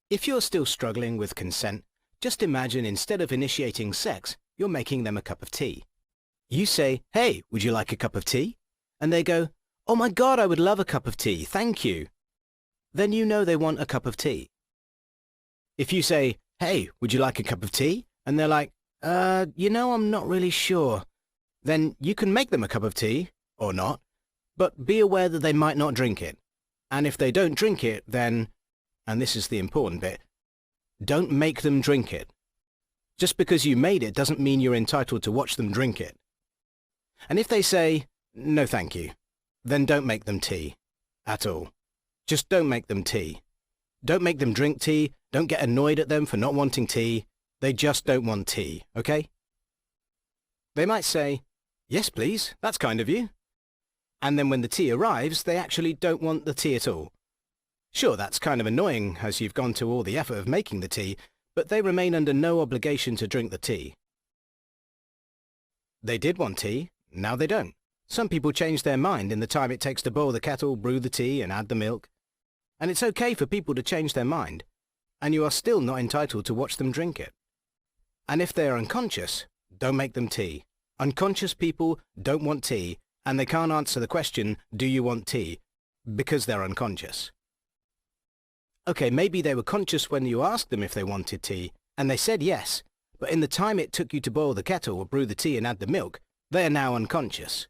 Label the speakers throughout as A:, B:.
A: If you're still struggling with consent, just imagine instead of initiating sex, you're making them a cup of tea. You say, "Hey, would you like a cup of tea?" And they go, "Oh my God, I would love a cup of tea, thank you." Then you know they want a cup of tea. If you say, "Hey, would you like a cup of tea?" And they're like, I'm not really sure. Then you can make them a cup of tea, or not, but be aware that they might not drink it. And if they don't drink it, then, and this is the important bit, don't make them drink it. Just because you made it doesn't mean you're entitled to watch them drink it. And if they say, "No thank you," then don't make them tea. At all. Just don't make them tea. Don't make them drink tea. Don't get annoyed at them for not wanting tea. They just don't want tea, okay? They might say, "Yes, please, that's kind of you." And then when the tea arrives, they actually don't want the tea at all. Sure, that's kind of annoying as you've gone to all the effort of making the tea, but they remain under no obligation to drink the tea. They did want tea, now they don't. Some people change their mind in the time it takes to boil the kettle, brew the tea, and add the milk. And it's okay for people to change their mind, and you are still not entitled to watch them drink it. And if they are unconscious, don't make them tea. Unconscious people don't want tea, and they can't answer the question, "Do you want tea?" because they're unconscious. Okay, maybe they were conscious when you asked them if they wanted tea, and they said yes, but in the time it took you to boil the kettle or brew the tea and add the milk, they are now unconscious.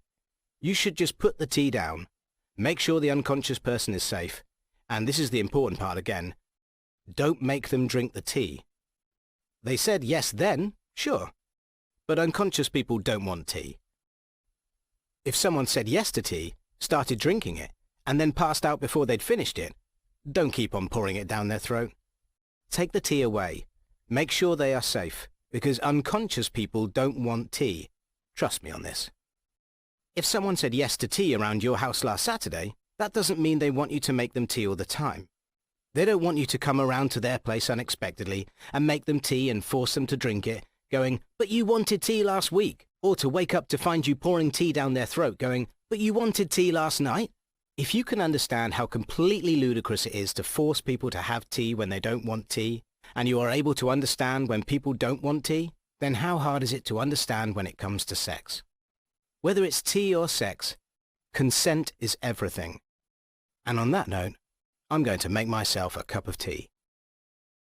A: You should just put the tea down, make sure the unconscious person is safe, and this is the important part again, don't make them drink the tea. They said yes then, sure, but unconscious people don't want tea. If someone said yes to tea, started drinking it, and then passed out before they'd finished it, don't keep on pouring it down their throat. Take the tea away. Make sure they are safe, because unconscious people don't want tea. Trust me on this. If someone said yes to tea around your house last Saturday, that doesn't mean they want you to make them tea all the time. They don't want you to come around to their place unexpectedly and make them tea and force them to drink it, going, "But you wanted tea last week," or to wake up to find you pouring tea down their throat going, "But you wanted tea last night." If you can understand how completely ludicrous it is to force people to have tea when they don't want tea, and you are able to understand when people don't want tea, then how hard is it to understand when it comes to sex? Whether it's tea or sex, consent is everything. And on that note, I'm going to make myself a cup of tea.